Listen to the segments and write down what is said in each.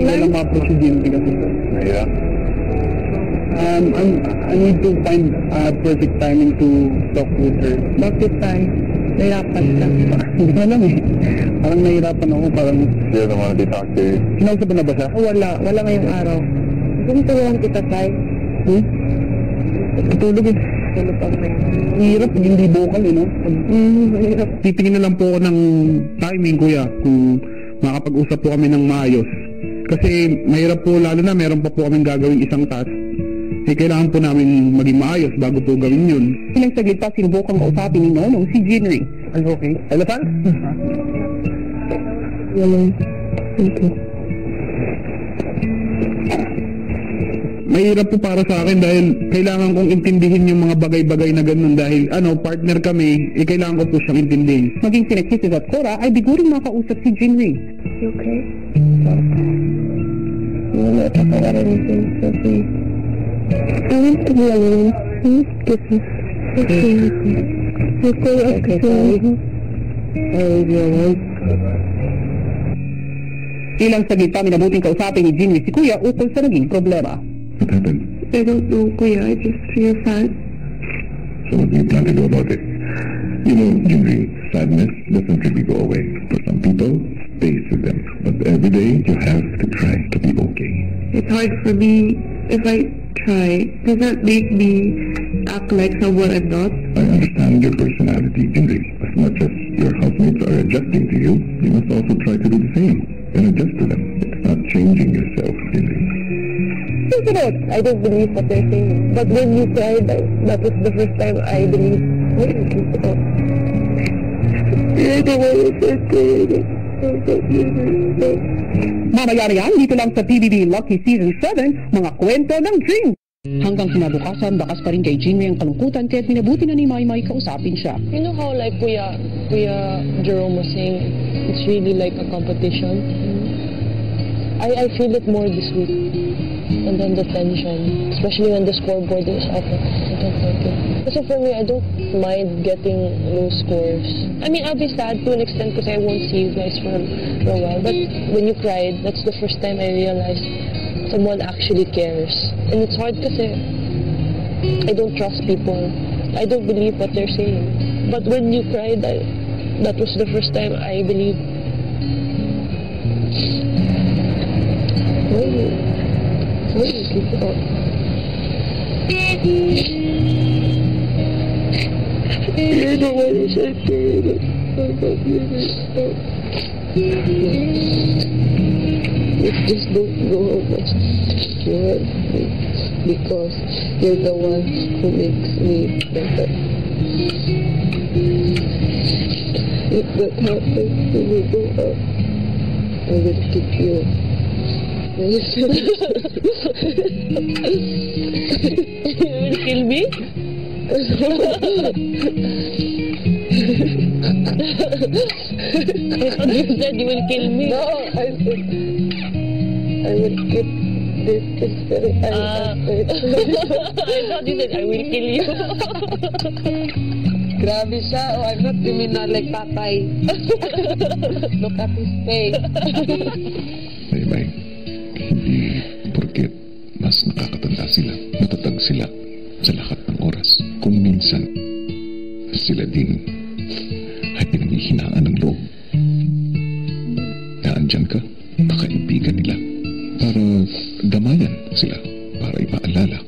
Wala lang ma-approach si Jimmy kasi. Yeah. I need to find a perfect timing to talk with her. Bakit tayo? Nahirapan ka. Hindi ko alam eh. Parang nahirapan ako, parang... She doesn't want to be talked to. Sinausap mo na ba siya? Wala ngayong araw. Gusto lang kita, Tay. Tutulog eh. Tulog ang may... Hirap, hindi vocal eh, no? Mahirap. Titingin na lang po ako ng timing, kuya, kung makapag-usap po kami ng maayos. Kasi mahirap po, lalo na meron pa po kaming gagawing isang task. Eh, kailangan po namin maging maayos bago po gawin yun. Ilang saglit pa sinubukang kausapin ni Nonong si Jinri. Are you okay? Elephant? Walang. Okay. Mahirap po para sa akin dahil kailangan kong intindihin yung mga bagay-bagay na ganun dahil partner kami, kailangan ko po siyang intindihin. Maging sina Kisses at Cora ay biguring makausap si Jinri. You okay? Wala pa kaya-arinig sabi. I want to be alone. Please kiss me. Okay, sorry. I'll be alone. Ilang saglit pa minabuting kausapin ni Jinri si Kuya ukol sa naging problema. What happened? I don't know, Kuya. I just feel sad. So what do you plan to do about it? You know, Jinri, sadness doesn't really go away. For some people, stays with them. But every day, you have to try to be okay. It's hard for me if I try. Does that make me act like someone I'm not? I understand your personality, Jinri. As much as your housemates are adjusting to you, you must also try to do the same and adjust to them. It's not changing yourself, Jinri. I don't believe what they're saying. But when you cried, that was the first time I believed. I don't want to say Mamaya na yan, dito lang sa PBB Lucky Season 7, mga kwento ng Dream. Hanggang kinabukasan, bakas pa rin kay Jinri ang kalungkutan kaya't minabuti na ni Maymay kausapin siya. You know how like Kuya Jerome was saying, it's really like a competition. I feel it more this week. And then the tension, especially when the scoreboard is up. I don't like it. So for me, I don't mind getting low scores. I mean, I'll be sad to an extent because I won't see you guys for a while. But when you cried, that's the first time I realized someone actually cares. And it's hard because I don't trust people. I don't believe what they're saying. But when you cried, that was the first time I believed. Why do you keep it up? I don't want to say it. Just don't know how much you hurt me because you're the one who makes me better. If that happens when we go up, I will keep you. You will kill me? I thought you said you will kill me. No, I said I will keep this history. I thought you said I will kill you. Grabe siya. Oh, I'm not criminal like Tatay. Look at his face. Maymay, hindi porket mas nakakatanda sila, matatag sila sa lahat ng oras. Kung minsan, sila din ay pinanghihinaan ng loob. Naandyan ka, pakaibigan nila, para damayan sila, para ipaalala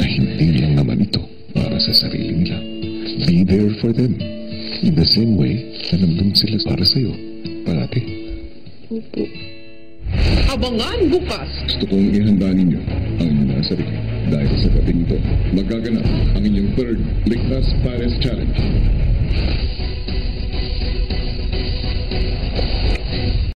na hindi lang naman ito para sa sarili nila. Be there for them in the same way na nandun sila para sa'yo, parati. Abangan bukas! Gusto kong ihanda ninyo ang inyong mga sarili. Dahil sa gabing ito, magaganap ang inyong third Ligtas Pares Challenge.